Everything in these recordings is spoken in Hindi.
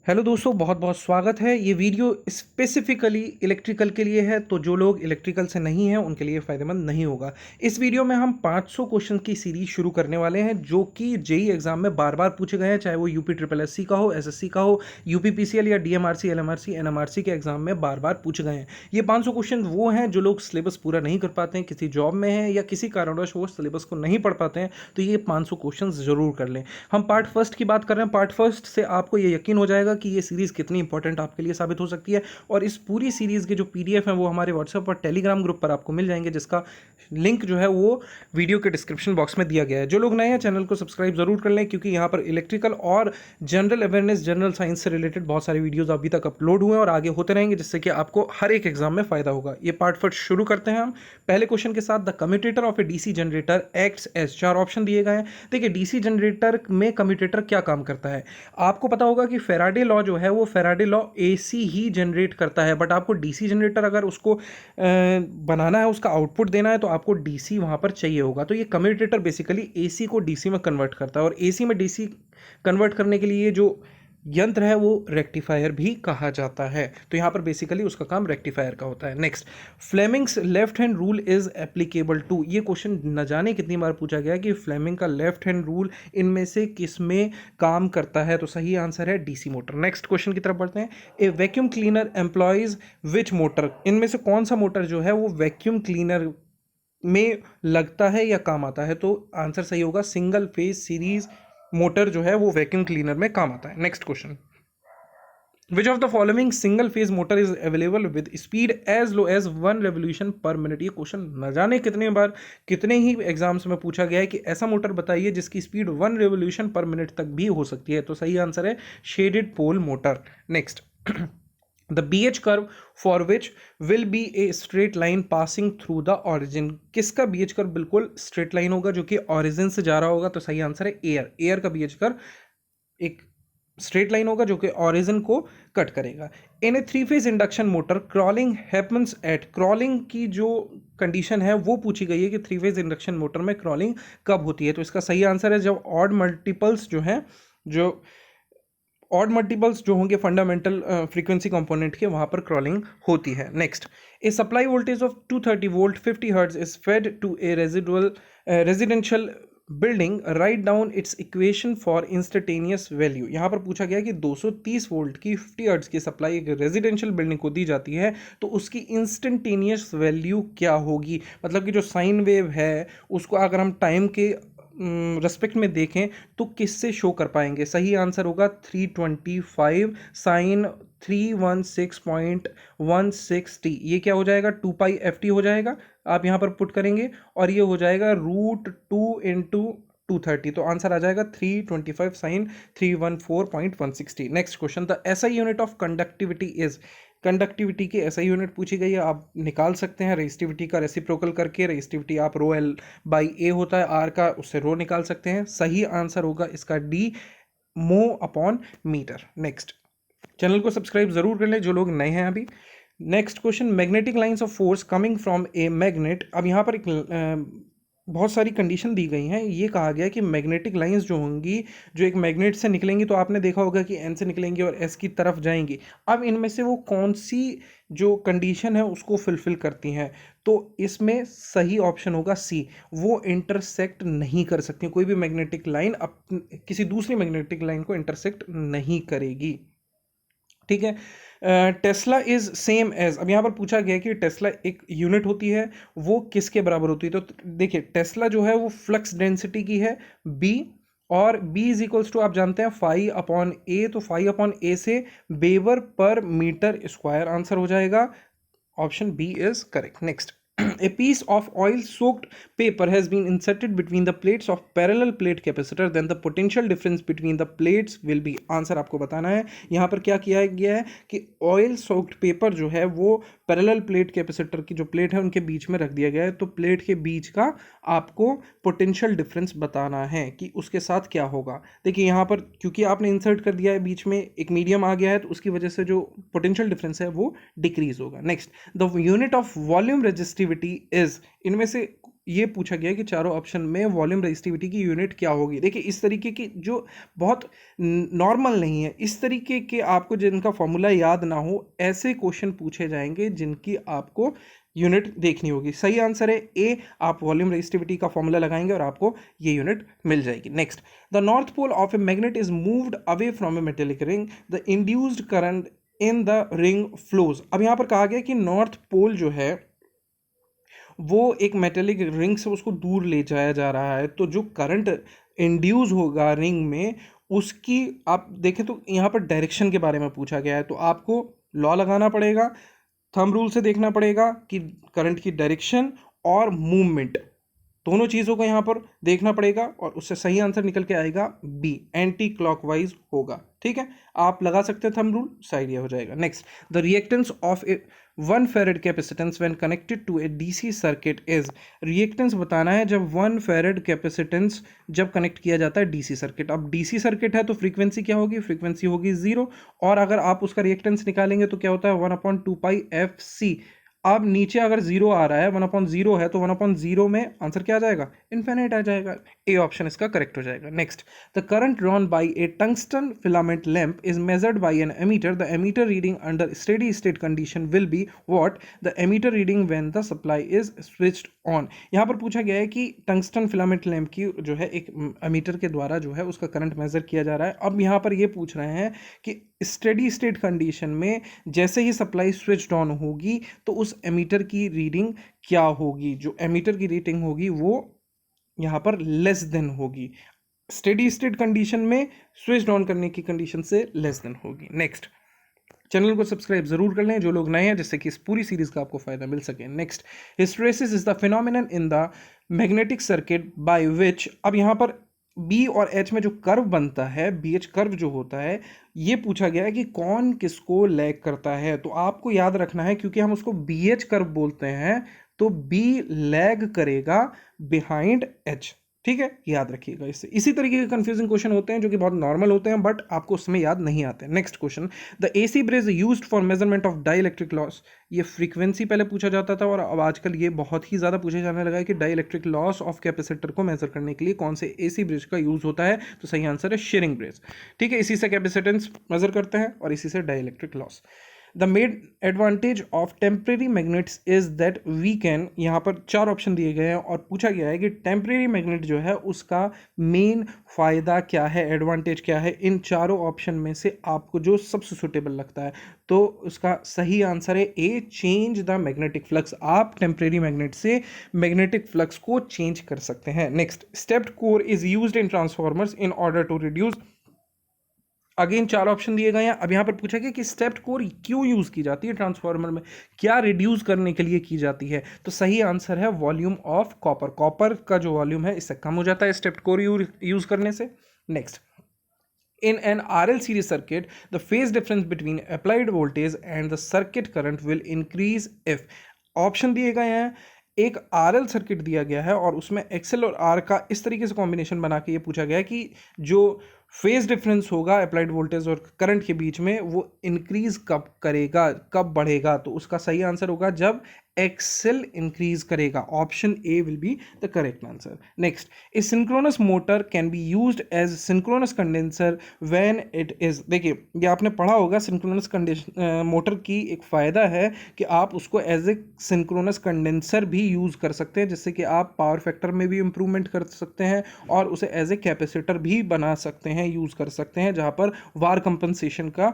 हेलो दोस्तों, बहुत बहुत स्वागत है। ये वीडियो स्पेसिफिकली इलेक्ट्रिकल के लिए है, तो जो लोग इलेक्ट्रिकल से नहीं हैं उनके लिए फ़ायदेमंद नहीं होगा। इस वीडियो में हम 500 क्वेश्चन की सीरीज शुरू करने वाले हैं जो कि जेई एग्जाम में बार बार पूछे गए हैं, चाहे वो यूपी ट्रिपल एससी का हो, एसएससी का हो, यूपी पीसीएल या डीएमआरसी, एलएमआरसी, एनएमआरसी के एग्जाम में बार बार पूछे गए हैं। ये 500 क्वेश्चन वो हैं जो लोग सिलेबस पूरा नहीं कर पाते हैं, किसी जॉब में हैं या किसी कारणवश वो सिलेबस को नहीं पढ़ पाते हैं, तो ये 500 क्वेश्चन ज़रूर कर लें। हम पार्ट फर्स्ट की बात कर रहे हैं। पार्ट फर्स्ट से आपको ये यकीन हो जाएगा कि ये सीरीज़ कितनी इंपॉर्टेंट आपके लिए साबित हो सकती है। और इस पूरी सीरीज़ के जो पीडीएफ हैं वो हमारे व्हाट्सएप और टेलीग्राम ग्रुप पर आपको मिल जाएंगे, जिसका लिंक जो है वो वीडियो के डिस्क्रिप्शन बॉक्स में दिया गया है। जो लोग नए हैं चैनल को सब्सक्राइब जरूर कर लें, क्योंकि यहाँ पर इलेक्ट्रिकल और जनरल अवेयरनेस, जनरल साइंस से रिलेटेड बहुत सारे वीडियोस अभी तक अपलोड हुए हैं और आगे होते रहेंगे, जिससे कि आपको हर एक एग्जाम में फायदा होगा। ये पार्ट फर्स्ट शुरू करते हैं हम पहले क्वेश्चन के साथ। The commutator of a DC generator acts as, चार ऑप्शन दिए गए हैं। देखिए, डीसी जनरेटर में कम्यूटेटर क्या काम करता है। आपको पता होगा कि फैराडे लॉ जो है वो फैराडे लॉ एसी ही जनरेट करता है, बट आपको डीसी जनरेटर अगर उसको बनाना है, उसका आउटपुट देना है, तो आपको डीसी वहां पर चाहिए होगा। तो ये कम्यूटेटर बेसिकली एसी को डीसी में कन्वर्ट करता है, और एसी में डीसी कन्वर्ट करने के लिए जो यंत्र है वो रेक्टिफायर भी कहा जाता है। तो यहाँ पर बेसिकली उसका काम रेक्टिफायर का होता है। Next, Fleming's left hand rule is applicable to. ये क्वेश्चन न जाने कितनी बार पूछा गया कि फ्लेमिंग का लेफ्ट हैंड रूल इनमें से किस में काम करता है, तो सही आंसर है डीसी मोटर। नेक्स्ट क्वेश्चन की तरफ बढ़ते हैं। ए वैक्यूम क्लीनर एम्प्लॉयज विच मोटर, इनमें से कौन सा मोटर जो है वो वैक्यूम क्लीनर में लगता है या काम आता है, तो आंसर सही होगा सिंगल फेज सीरीज मोटर जो है वो वैक्यूम क्लीनर में काम आता है। Next question, which of the following single phase motor is available with speed as low as 1 revolution per minute. ये क्वेश्चन न जाने कितने बार कितने ही एग्जाम्स में पूछा गया है कि ऐसा मोटर बताइए जिसकी स्पीड 1 रेवोल्यूशन पर मिनट तक भी हो सकती है, तो सही आंसर है shaded pole motor. Next, the BH curve for which will be a straight line passing through the origin. किसका BH कर्व बिल्कुल स्ट्रेट लाइन होगा जो कि ऑरिजिन से जा रहा होगा, तो सही आंसर है एयर। एयर का BH कर्व एक स्ट्रेट लाइन होगा जो कि ऑरिजिन को कट करेगा। इन ए 3 phase induction motor crawling happens at, crawling की जो कंडीशन है वो पूछी गई है कि 3 फेज इंडक्शन मोटर में क्रॉलिंग कब होती है, तो इसका सही आंसर है जब ऑड मल्टीपल्स जो हैं, जो ऑड मल्टीपल्स जो होंगे फंडामेंटल फ्रीक्वेंसी कंपोनेंट के, वहां पर क्रॉलिंग होती है। Next, a supply voltage of 230 volt 50 hertz is fed to a residential building, write down its equation for instantaneous value. यहाँ पर पूछा गया कि 230 वोल्ट की 50 हर्ट्ज की सप्लाई एक रेजिडेंशियल बिल्डिंग को दी जाती है, तो उसकी इंस्टेंटेनियस वैल्यू क्या होगी। मतलब कि जो साइन वेव है उसको अगर हम टाइम के रेस्पेक्ट में देखें तो किससे शो कर पाएंगे। सही आंसर होगा 325 साइन 316.16t। ये क्या हो जाएगा, 2π/ft हो जाएगा। आप यहाँ पर पुट करेंगे और ये हो जाएगा √2 इंटू 230, तो आंसर आ जाएगा 325 sine 314.160। Next question, the SI unit of conductivity is, conductivity की SI यूनिट पूछी गई है। आप निकाल सकते हैं रेसिस्टिविटी का रेसिप्रोकल करके। रेसिस्टिविटी आप ρL/A होता है R का, उससे रो निकाल सकते हैं। सही आंसर होगा इसका D, मो अपॉन मीटर। नेक्स्ट, चैनल को सब्सक्राइब जरूर कर लें जो लोग नए हैं अभी। Next question, magnetic lines of force coming from a magnet. अब यहाँ पर एक बहुत सारी कंडीशन दी गई हैं। ये कहा गया कि मैग्नेटिक लाइंस जो होंगी, जो एक मैग्नेट से निकलेंगी, तो आपने देखा होगा कि N से निकलेंगी और S की तरफ जाएंगी। अब इनमें से वो कौन सी जो कंडीशन है उसको फुलफिल करती हैं, तो इसमें सही ऑप्शन होगा C, वो इंटरसेक्ट नहीं कर सकती। कोई भी मैग्नेटिक लाइन किसी दूसरी मैग्नेटिक लाइन को इंटरसेक्ट नहीं करेगी। ठीक है। टेस्ला इज सेम एज, अब यहाँ पर पूछा गया कि टेस्ला एक यूनिट होती है, वो किसके बराबर होती है। तो देखिए, टेस्ला जो है वो फ्लक्स डेंसिटी की है B, और B इज इक्वल्स टू आप जानते हैं φ/A, तो φ/A से वेबर पर मीटर स्क्वायर आंसर हो जाएगा। Option B is correct. Next, a piece of oil soaked paper has been inserted between the plates of parallel plate capacitor, then the potential difference between the plates will be, answer आपको बताना है। यहाँ पर क्या किया गया है कि ऑयल सोक्ड पेपर जो है वो पैरेलल प्लेट कैपेसिटर की जो प्लेट है उनके बीच में रख दिया गया है, तो प्लेट के बीच का आपको पोटेंशियल डिफरेंस बताना है कि उसके साथ क्या होगा। देखिए, यहाँ पर क्योंकि आपने इंसर्ट कर दिया है, बीच में एक मीडियम आ गया है, तो उसकी वजह से जो पोटेंशियल डिफरेंस है वो डिक्रीज होगा। Next, the unit of volume resistivity is, इनमें से ये पूछा गया है कि चारों ऑप्शन में वॉल्यूम रेजिस्टिविटी की यूनिट क्या होगी। देखिए इस तरीके की जो बहुत नॉर्मल नहीं है, इस तरीके के आपको जिनका फॉर्मूला याद ना हो ऐसे क्वेश्चन पूछे जाएंगे जिनकी आपको यूनिट देखनी होगी। सही आंसर है ए, आप वॉल्यूम रेजिस्टिविटी का फॉर्मूला लगाएंगे और आपको ये यूनिट मिल जाएगी। Next, the north pole of a magnet is moved away from a metallic ring, the induced current in the ring flows. अब यहां पर कहा गया कि नॉर्थ पोल जो है वो एक मेटेलिक रिंग से उसको दूर ले जाया जा रहा है, तो जो करंट इंड्यूस होगा रिंग में उसकी आप देखें तो यहाँ पर डायरेक्शन के बारे में पूछा गया है, तो आपको लॉ लगाना पड़ेगा, थंब रूल से देखना पड़ेगा कि करंट की डायरेक्शन और मूवमेंट दोनों चीज़ों को यहाँ पर देखना पड़ेगा और उससे सही आंसर निकल के आएगा बी, एंटी क्लॉकवाइज होगा। ठीक है, आप लगा सकते हैं थंब रूल, साइड ये हो जाएगा। Next, the reactance of a 1 farad capacitance when connected to a DC circuit is. Reactance बताना है जब 1 फेरेड कैपेसिटेंस जब कनेक्ट किया जाता है डीसी सर्किट। अब डीसी सर्किट है तो फ्रीक्वेंसी क्या होगी, फ्रीक्वेंसी होगी 0, और अगर आप उसका रिएक्टेंस निकालेंगे तो क्या होता है 1/2πfc। अब नीचे अगर 0 आ रहा है, 1/0 है, तो 1/0 में आंसर क्या आ जाएगा, इन्फिनिट आ जाएगा। ए ऑप्शन इसका करेक्ट हो जाएगा। Next, the current drawn by a tungsten filament lamp is measured by an ammeter, the ammeter reading under steady state condition will be what, the ammeter reading when the supply is switched on. यहाँ पर पूछा गया है कि टंगस्टन फिलामेंट लैंप की जो है एक एमीटर के द्वारा जो है उसका करंट मेजर किया जा रहा है। अब यहाँ पर ये पूछ रहे हैं कि स्टेडी स्टेट कंडीशन में जैसे ही सप्लाई स्विच ऑन होगी तो उस एमीटर की रीडिंग क्या होगी। जो एमीटर की रीडिंग होगी वो यहाँ पर लेस देन होगी, स्टेडी स्टेट कंडीशन में स्विच ऑन करने की कंडीशन से लेस देन होगी। नेक्स्ट, चैनल को सब्सक्राइब जरूर कर लें जो लोग नए हैं, जिससे कि इस पूरी सीरीज का आपको फायदा मिल सके। Next, hysteresis is the phenomenon in the magnetic circuit by which. अब यहाँ पर बी और एच में जो कर्व बनता है, बी एच कर्व जो होता है, ये पूछा गया है कि कौन किसको लैग करता है। तो आपको याद रखना है क्योंकि हम उसको बी एच कर्व बोलते हैं, तो बी लैग करेगा बिहाइंड एच। ठीक है, याद रखिएगा इससे। इसी तरीके के कंफ्यूजिंग क्वेश्चन होते हैं जो कि बहुत नॉर्मल होते हैं बट आपको उसमें याद नहीं आते हैं। Next question, the AC bridge used for measurement of dielectric loss. ये फ्रीक्वेंसी पहले पूछा जाता था और अब आजकल ये बहुत ही ज़्यादा पूछा जाने लगा है कि डाइलेक्ट्रिक लॉस ऑफ कैपेसिटर को मेजर करने के लिए कौन से एसी ब्रिज का यूज़ होता है। तो सही आंसर है शेयरिंग ब्रिज। ठीक है, इसी से कैपेसिटेंस मेजर करते हैं और इसी से dielectric loss. The main advantage of temporary magnets is that we can, यहाँ पर 4 ऑप्शन दिए गए हैं और पूछा गया है कि टेम्परेरी मैग्नेट जो है उसका मेन फायदा क्या है, एडवांटेज क्या है। इन चारों ऑप्शन में से आपको जो सबसे सुटेबल लगता है तो उसका सही आंसर है A, change the magnetic flux. आप टेम्परेरी मैग्नेट से मैग्नेटिक फ्लक्स को चेंज कर सकते हैं। Next, stepped core is used in transformers in order to reduce. Again 4 option दिए गए हैं। अब यहाँ पर पूछा गया कि स्टेप्ड कोर क्यों यूज की जाती है ट्रांसफार्मर में, क्या रिड्यूस करने के लिए की जाती है। तो सही आंसर है वॉल्यूम ऑफ कॉपर। कॉपर का जो वॉल्यूम है इससे कम हो जाता है स्टेप्ड कोर यूज करने से। Next, in an RL series circuit, the phase difference between applied voltage and the circuit current will increase if। Option दिए गए हैं, एक RL सर्किट दिया गया है और उसमें XL और R का इस तरीके से कॉम्बिनेशन बना के ये पूछा गया है कि जो फेज डिफरेंस होगा अप्लाइड वोल्टेज और करंट के बीच में वो इंक्रीज कब करेगा, कब बढ़ेगा। तो उसका सही आंसर होगा जब एक्सेल इंक्रीज करेगा। Option A will be the correct answer. Next, a synchronous motor can be used as synchronous condenser when it is. देखिए ये आपने पढ़ा होगा, सिंक्रोनस मोटर की एक फ़ायदा है कि आप उसको एज ए सिंक्रोनस कंडेंसर भी यूज़ कर सकते हैं, जिससे कि आप पावर फैक्टर में भी इंप्रूवमेंट कर सकते हैं और उसे एज ए कैपेसिटर भी बना सकते हैं, यूज़ कर सकते हैं, जहाँ पर वार कंपनसेशन का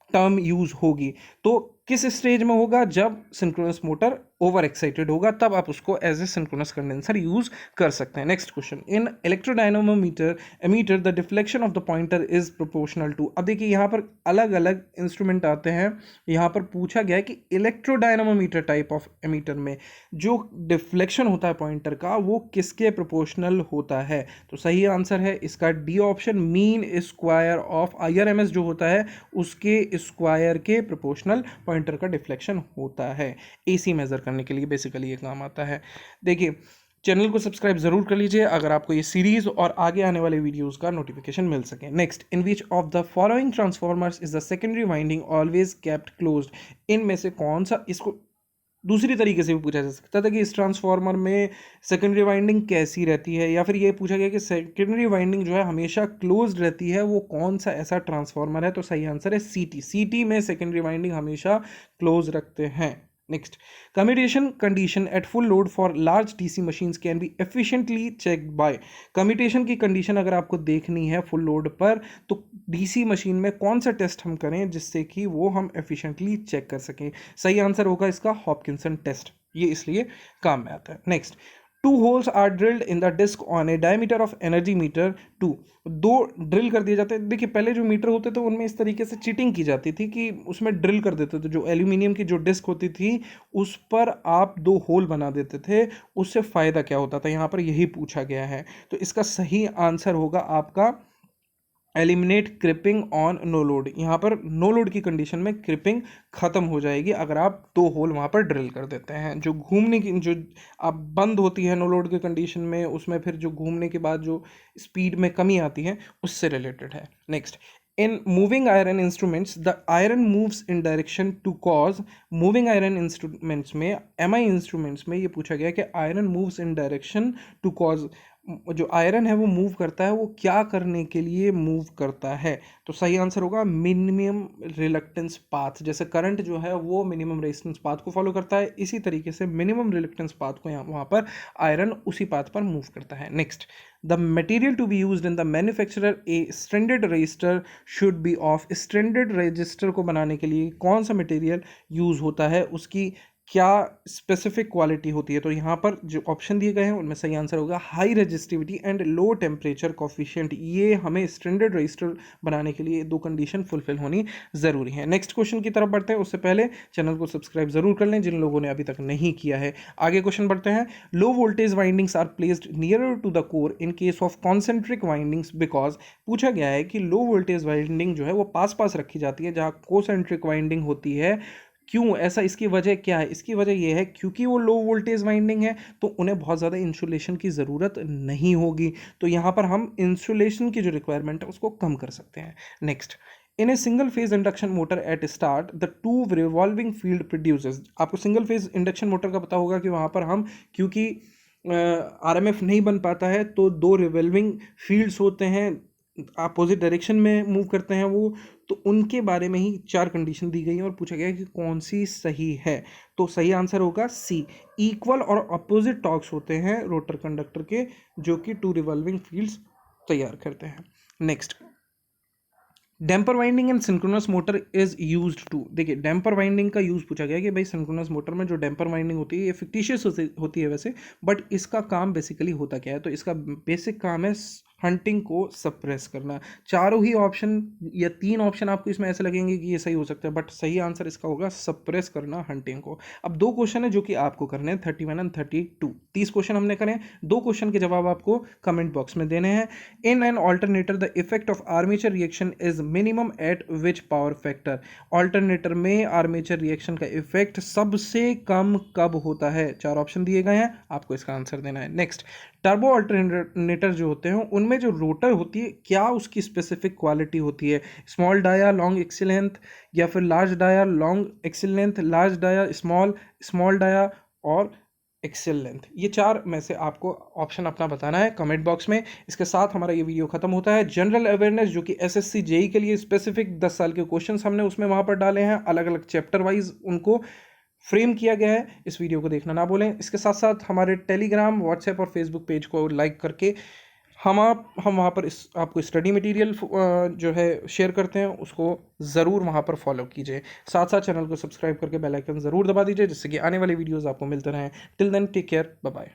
टर्म यूज होगी। तो किस स्टेज में होगा, जब सिंक्रोनस मोटर ओवर एक्साइटेड होगा तब आप उसको as a synchronous condenser use कर सकते हैं। Next question, in electrodynamometer ammeter the deflection of the pointer is proportional to. अब देखिए यहाँ पर अलग अलग इंस्ट्रूमेंट आते हैं। यहाँ पर पूछा गया है कि इलेक्ट्रोडायनामोमीटर टाइप ऑफ एमीटर में जो डिफ्लेक्शन होता है पॉइंटर का वो किसके प्रोपोर्शनल होता है। तो सही आंसर है इसका D option, mean square of IRMS जो होता है उसके स्क्वायर के प्रोपोर्शनल पॉइंटर का डिफ्लेक्शन होता है। AC मेजर करने के लिए बेसिकली ये काम आता है। देखिए चैनल को सब्सक्राइब जरूर कर लीजिए अगर आपको ये सीरीज और आगे आने वाले वीडियोस का नोटिफिकेशन मिल सके। Next, in which of the following transformers is the secondary winding always kept closed. इनमें से कौन सा, इसको दूसरी तरीके से भी पूछा जा सकता था कि इस ट्रांसफार्मर में सेकेंडरी वाइंडिंग कैसी रहती है, या फिर ये पूछा गया कि सेकेंडरी वाइंडिंग जो है हमेशा क्लोज्ड रहती है, वो कौन सा ऐसा ट्रांसफार्मर है। तो सही आंसर है सीटी। सीटी में सेकेंडरी वाइंडिंग हमेशा क्लोज रखते हैं। Next, commutation condition at full load for large DC machines can be efficiently checked by. Commutation की कंडीशन अगर आपको देखनी है फुल लोड पर, तो डीसी मशीन में कौन सा टेस्ट हम करें जिससे कि वो हम एफिशिएंटली चेक कर सकें। सही आंसर होगा इसका हॉपकिंसन टेस्ट, ये इसलिए काम में आता है। Next, two holes are drilled in the disc on a diameter of energy meter to. दो ड्रिल कर दिए जाते हैं। देखिए, पहले जो मीटर होते थे उनमें इस तरीके से चीटिंग की जाती थी कि उसमें ड्रिल कर देते थे, जो एल्यूमिनियम की जो डिस्क होती थी उस पर आप दो होल बना देते थे। उससे फ़ायदा क्या होता था, यहाँ पर यही पूछा गया है। तो इसका सही आंसर होगा आपका eliminate creeping on no load. यहाँ पर नो लोड की कंडीशन में क्रिपिंग खत्म हो जाएगी अगर आप दो होल वहाँ पर ड्रिल कर देते हैं। जो घूमने की जो आप बंद होती है नो लोड के कंडीशन में, उसमें फिर जो घूमने के बाद जो स्पीड में कमी आती है उससे रिलेटेड है। Next, in moving iron instruments the iron moves in direction to cause. Moving iron instruments में, एमआई इंस्ट्रूमेंट्स में ये पूछा गया कि iron moves in direction to cause, जो आयरन है वो मूव करता है, वो क्या करने के लिए मूव करता है। तो सही आंसर होगा मिनिमम रिलक्टेंस पाथ। जैसे करंट जो है वो मिनिमम रेजिस्टेंस पाथ को फॉलो करता है, इसी तरीके से मिनिमम रिलक्टेंस पाथ को यहाँ वहाँ पर आयरन उसी पाथ पर मूव करता है। Next, the material to be used in the manufacturer a stranded resistor should be of. Stranded resistor को बनाने के लिए कौन सा मटेरियल यूज़ होता है, उसकी क्या स्पेसिफिक क्वालिटी होती है। तो यहाँ पर जो ऑप्शन दिए गए हैं उनमें सही आंसर होगा high resistivity and low temperature coefficient. ये हमें स्टैंडर्ड रजिस्टर बनाने के लिए दो कंडीशन फुलफिल होनी ज़रूरी है। नेक्स्ट क्वेश्चन की तरफ बढ़ते हैं, उससे पहले चैनल को सब्सक्राइब जरूर कर लें जिन लोगों ने अभी तक नहीं किया है। आगे क्वेश्चन बढ़ते हैं। Low voltage windings are placed nearer to the core in case of concentric windings because. पूछा गया है कि लो वोल्टेज वाइंडिंग जो है वो पास पास रखी जाती है जहाँ कोसेंट्रिक वाइंडिंग होती है। क्यों ऐसा, इसकी वजह क्या है? इसकी वजह यह है क्योंकि वो लो वोल्टेज वाइंडिंग है तो उन्हें बहुत ज़्यादा इंसुलेशन की ज़रूरत नहीं होगी। तो यहाँ पर हम इंसुलेशन की जो रिक्वायरमेंट है उसको कम कर सकते हैं। Next, in a single phase induction motor eight start the two revolving field produces. आपको सिंगल फेज इंडक्शन मोटर का पता होगा कि वहाँ पर हम, क्योंकि आरएमएफ नहीं बन पाता है तो दो रिवॉल्विंग फील्ड्स होते हैं, अपोजिट डायरेक्शन में मूव करते हैं वो। तो उनके बारे में ही चार कंडीशन दी गई है और पूछा गया है कि कौन सी सही है। तो सही आंसर होगा सी, इक्वल और अपोजिट टॉर्क्स होते हैं रोटर कंडक्टर के, जो कि टू रिवॉल्विंग फील्ड्स तैयार करते हैं। Next, damper winding and synchronous motor is used to. देखिए, डैम्पर वाइंडिंग का यूज पूछा गया कि भाई सिंक्रोनस मोटर में जो डैम्पर वाइंडिंग होती है ये फिक्टिशियस होती है वैसे, बट इसका काम बेसिकली होता क्या है। तो इसका बेसिक काम है हंटिंग को सप्रेस करना। चारों ही ऑप्शन या तीन ऑप्शन आपको इसमें ऐसे लगेंगे कि ये सही हो सकता है, बट सही आंसर इसका होगा सप्रेस करना हंटिंग को। अब दो क्वेश्चन है जो कि आपको करने हैं, 31 एंड 32। 30 क्वेश्चन हमने करे हैं, दो क्वेश्चन के जवाब आपको कमेंट बॉक्स में देने हैं। In an alternator the effect of armature reaction is minimum eight which power factor. Alternator में आर्मेचर रिएक्शन का इफेक्ट सबसे कम कब होता है? चार ऑप्शन दिए गए हैं, आपको इसका आंसर देना है। नेक्स्ट, टर्बो अल्टरनेटर जो होते हैं उनमें जो रोटर होती है क्या उसकी स्पेसिफिक क्वालिटी होती है? Small dia long axial length, या फिर large dia long axial length, large dia small, small dia और एक्सेल लेंथ। ये चार में से आपको ऑप्शन अपना बताना है कमेंट बॉक्स में। इसके साथ हमारा ये वीडियो खत्म होता है। जनरल अवेयरनेस जो कि एसएससी जेई के लिए स्पेसिफिक 10 साल के क्वेश्चंस हमने उसमें वहाँ पर डाले हैं, अलग अलग चैप्टर वाइज उनको फ्रेम किया गया है। इस वीडियो को देखना ना भूलें। इसके साथ साथ हमारे टेलीग्राम, व्हाट्सएप और फेसबुक पेज को लाइक करके हम वहाँ पर आपको स्टडी मटेरियल जो है शेयर करते हैं, उसको ज़रूर वहाँ पर फॉलो कीजिए। साथ साथ चैनल को सब्सक्राइब करके बेल आइकन ज़रूर दबा दीजिए जिससे कि आने वाले वीडियोज़ आपको मिलते रहें। Till then take care, bye bye.